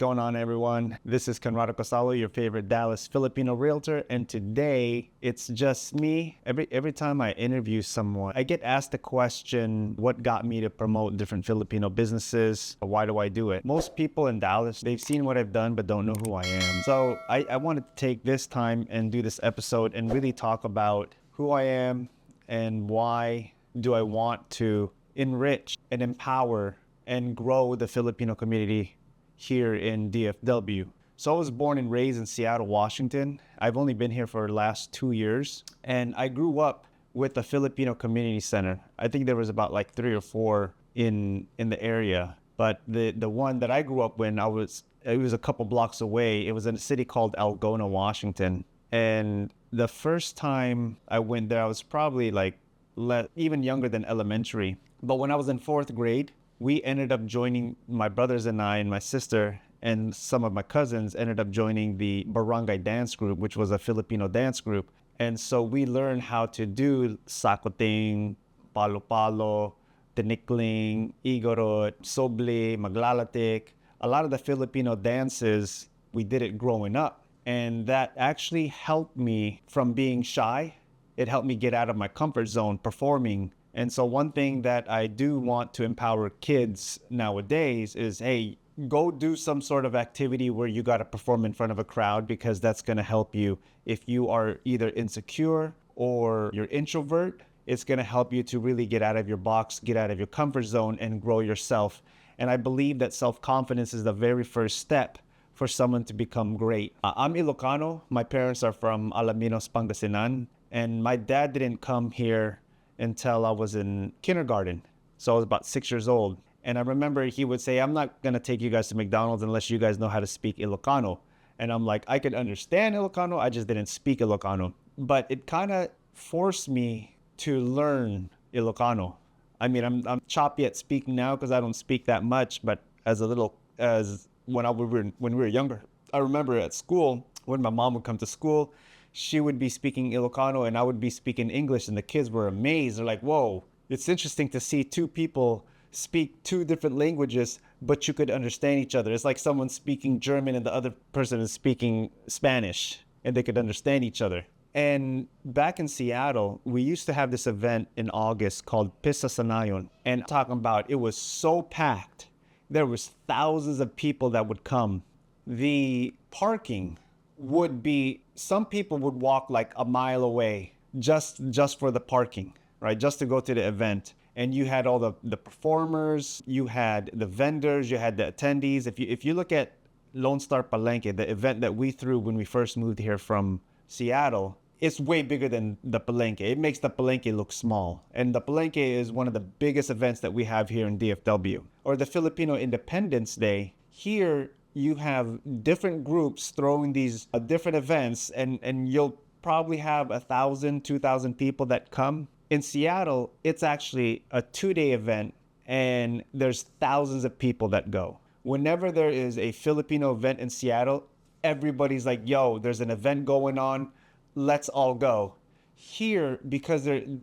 going on, everyone? This is Conrado, your favorite Dallas Filipino realtor, and today it's just me. Every time I interview someone, I get asked the question, what got me to promote different Filipino businesses? Why do I do it? Most people in Dallas, they've seen what I've done but don't know who I am. So I wanted to take this time and do this episode and really talk about who I am and why do I want to enrich and empower and grow the Filipino community here in DFW. So I was born and raised in Seattle, Washington. I've only been here for the last 2 years, and I grew up with the Filipino Community Center. I think there was about like 3 or 4 in the area, but the one that I grew up when it was a couple blocks away. It was in a city called Algona, Washington. And the first time I went there, I was probably like even younger than elementary. But when I was in 4th grade, we ended up joining, my brothers and I and my sister and some of my cousins ended up joining the barangay dance group, which was a Filipino dance group. And so we learned how to do sakoting, palo-palo, tinikling, igorot, soble, maglalatik. A lot of the Filipino dances, we did it growing up. And that actually helped me from being shy. It helped me get out of my comfort zone performing. And so one thing that I do want to empower kids nowadays is, hey, go do some sort of activity where you got to perform in front of a crowd, because that's going to help you. If you are either insecure or you're introvert, it's going to help you to really get out of your box, get out of your comfort zone and grow yourself. And I believe that self-confidence is the very first step for someone to become great. I'm Ilocano. My parents are from Alaminos, Pangasinan. And my dad didn't come here until I was in kindergarten. So I was about 6 years old. And I remember he would say, I'm not going to take you guys to McDonald's unless you guys know how to speak Ilocano. And I'm like, I could understand Ilocano, I just didn't speak Ilocano. But it kind of forced me to learn Ilocano. I mean, I'm choppy at speaking now because I don't speak that much. But when we were younger, I remember at school, when my mom would come to school, she would be speaking Ilocano and I would be speaking English, and the kids were amazed. They're like, whoa, it's interesting to see 2 people speak 2 different languages, but you could understand each other. It's like someone speaking German and the other person is speaking Spanish, and they could understand each other. And back in Seattle, we used to have this event in August called ccasallo. And talking about, it was so packed. There was thousands of people that would come. The parking would be, some people would walk like a mile away just for the parking, right? Just to go to the event. And you had all the performers, you had the vendors, you had the attendees. If you look at Lone Star Palenque, the event that we threw when we first moved here from Seattle, it's way bigger than the Palenque. It makes the Palenque look small. And the Palenque is one of the biggest events that we have here in DFW. Or the Filipino Independence Day. Here, you have different groups throwing these different events, and you'll probably have 1,000, 2,000 people that come. In Seattle, it's actually a 2-day event, and there's thousands of people that go. Whenever there is a Filipino event in Seattle, everybody's like, yo, there's an event going on, let's all go. Here, because the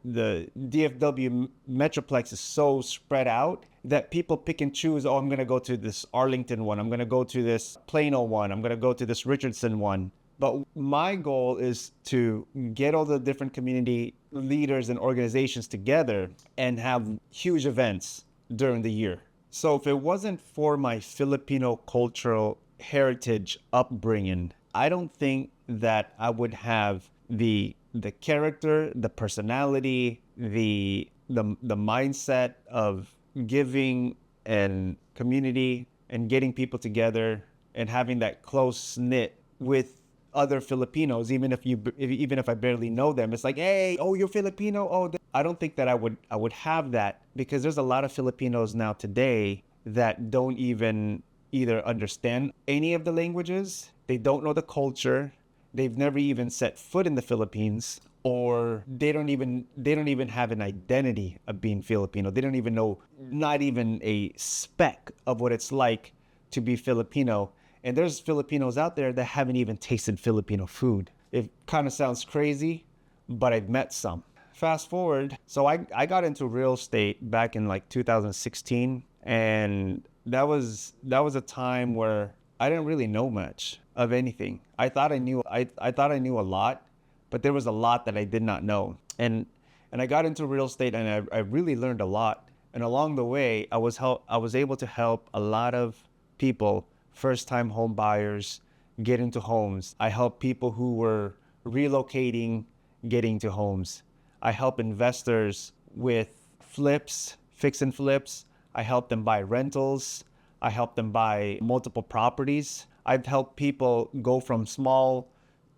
DFW Metroplex is so spread out that people pick and choose, oh, I'm going to go to this Arlington one, I'm going to go to this Plano one, I'm going to go to this Richardson one. But my goal is to get all the different community leaders and organizations together and have huge events during the year. So if it wasn't for my Filipino cultural heritage upbringing, I don't think that I would have the character, the personality, the mindset of giving and community and getting people together and having that close knit with other Filipinos, even if I barely know them. It's like, hey, oh, you're Filipino. Oh, I don't think that I would have that, because there's a lot of Filipinos now today that don't even either understand any of the languages, they don't know the culture, they've never even set foot in the Philippines, or they don't even have an identity of being Filipino. They don't even know, not even a speck of what it's like to be Filipino. And there's Filipinos out there that haven't even tasted Filipino food. It kind of sounds crazy, but I've met some. Fast forward, so I got into real estate back in like 2016, and that was a time where I didn't really know much of anything. I thought I knew a lot, but there was a lot that I did not know. And I got into real estate, and I really learned a lot. And along the way, I was able to help a lot of people, first time home buyers, get into homes. I helped people who were relocating, getting to homes. I help investors with flips, fix and flips. I help them buy rentals. I help them buy multiple properties. I've helped people go from small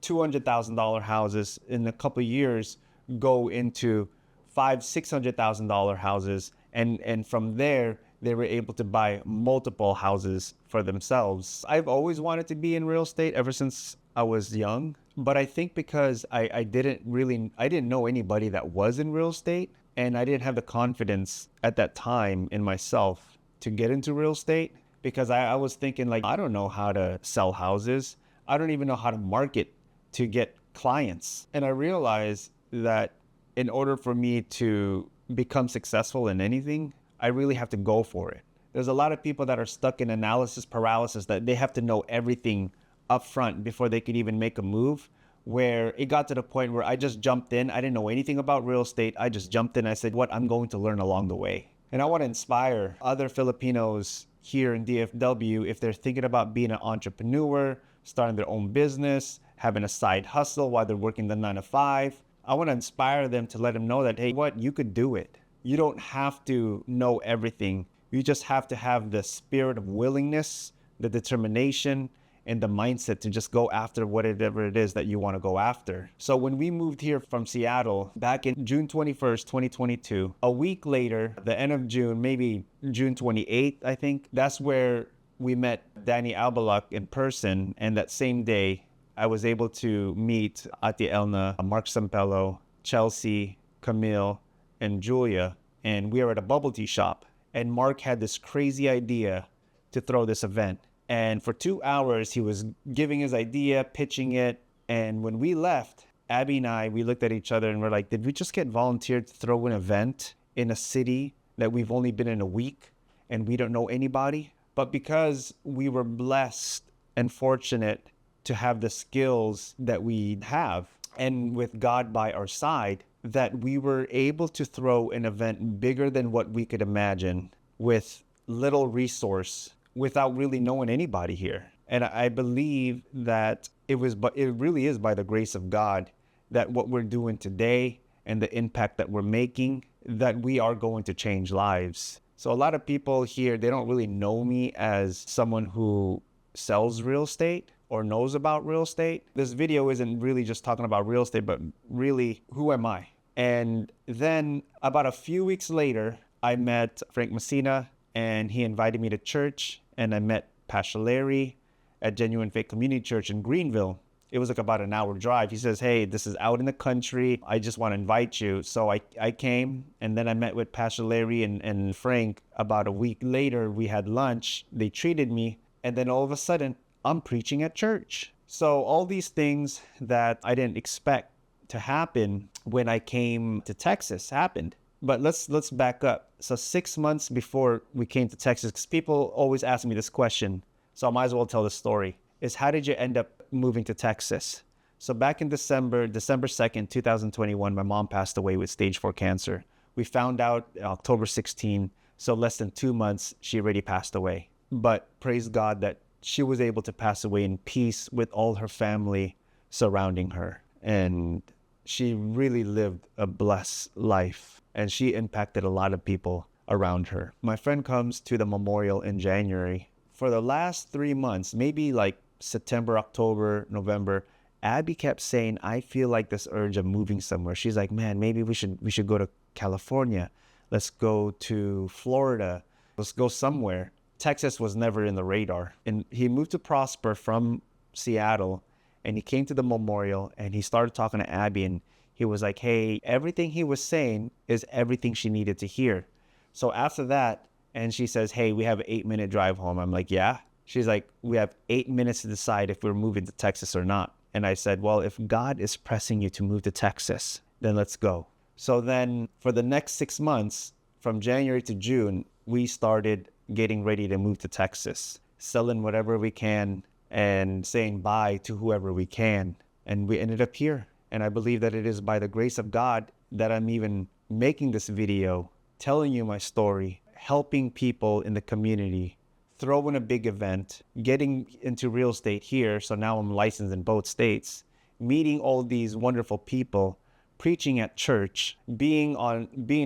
$200,000 houses in a couple of years go into $600,000 houses, and from there they were able to buy multiple houses for themselves. I've always wanted to be in real estate ever since I was young, but I think because I didn't know anybody that was in real estate, and I didn't have the confidence at that time in myself to get into real estate, because I was thinking, like, I don't know how to sell houses. I don't even know how to market to get clients. And I realized that in order for me to become successful in anything, I really have to go for it. There's a lot of people that are stuck in analysis paralysis, that they have to know everything up front before they could even make a move, where it got to the point where I just jumped in. I didn't know anything about real estate. I just jumped in. I said, what, I'm going to learn along the way. And I want to inspire other Filipinos here in DFW, if they're thinking about being an entrepreneur, starting their own business, having a side hustle while they're working the 9 to 5. I want to inspire them to let them know that, hey, what, you could do it. You don't have to know everything. You just have to have the spirit of willingness, the determination, and the mindset to just go after whatever it is that you want to go after. So when we moved here from Seattle back in June 21st, 2022, a week later, the end of June, maybe June 28th, I think, that's where we met Danny Albalak in person. And that same day, I was able to meet Ate Elna, Mark Sampello, Chelsea, Camille, and Julia. And we were at a bubble tea shop. And Mark had this crazy idea to throw this event. And for 2 hours, he was giving his idea, pitching it. And when we left, Abby and I, we looked at each other and we're like, did we just get volunteered to throw an event in a city that we've only been in a week and we don't know anybody? But because we were blessed and fortunate to have the skills that we have, and with God by our side, that we were able to throw an event bigger than what we could imagine with little resource, without really knowing anybody here. And I believe that it really is by the grace of God that what we're doing today and the impact that we're making, that we are going to change lives. So a lot of people here, they don't really know me as someone who sells real estate or knows about real estate. This video isn't really just talking about real estate, but really, who am I? And then about a few weeks later, I met Frank Messina, and he invited me to church. And I met Pastor Larry at Genuine Faith Community Church in Greenville. It was like about an hour drive. He says, hey, this is out in the country. I just want to invite you. So I came, and then I met with Pastor Larry and Frank. About a week later, we had lunch. They treated me. And then all of a sudden, I'm preaching at church. So all these things that I didn't expect to happen when I came to Texas happened. But let's back up. So 6 months before we came to Texas, because people always ask me this question, so I might as well tell the story, is how did you end up moving to Texas? So back in December 2nd, 2021, my mom passed away with stage 4 cancer. We found out October 16, so less than 2 months, she already passed away. But praise God that she was able to pass away in peace with all her family surrounding her. And she really lived a blessed life, and she impacted a lot of people around her. My friend comes to the memorial in January. For the last 3 months, maybe like September, October, November, Abby kept saying, I feel like this urge of moving somewhere. She's like, man, maybe we should go to California. Let's go to Florida. Let's go somewhere. Texas was never in the radar. And he moved to Prosper from Seattle, and he came to the memorial, and he started talking to Abby, and he was like, hey, everything he was saying is everything she needed to hear. So after that, and she says, hey, we have an 8-minute drive home. I'm like, yeah. She's like, we have 8 minutes to decide if we're moving to Texas or not. And I said, well, if God is pressing you to move to Texas, then let's go. So then for the next 6 months, from January to June, we started getting ready to move to Texas, selling whatever we can and saying bye to whoever we can. And we ended up here. And I believe that it is by the grace of God that I'm even making this video, telling you my story, helping people in the community, throwing a big event, getting into real estate here. So now I'm licensed in both states, meeting all these wonderful people, preaching at church, being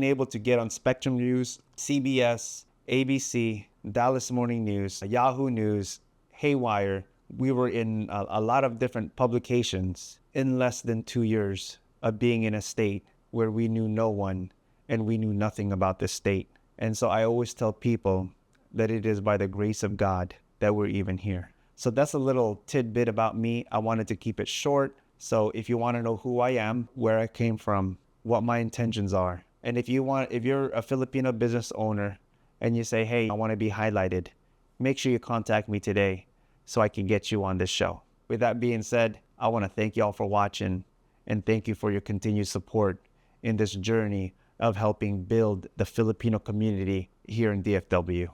able to get on Spectrum News, CBS, ABC, Dallas Morning News, Yahoo News, Haywire. We were in a lot of different publications in less than 2 years of being in a state where we knew no one and we knew nothing about this state. And so I always tell people that it is by the grace of God that we're even here. So that's a little tidbit about me. I wanted to keep it short. So if you want to know who I am, where I came from, what my intentions are, and if you're a Filipino business owner and you say, hey, I want to be highlighted, make sure you contact me today so I can get you on this show. With that being said, I want to thank you all for watching and thank you for your continued support in this journey of helping build the Filipino community here in DFW.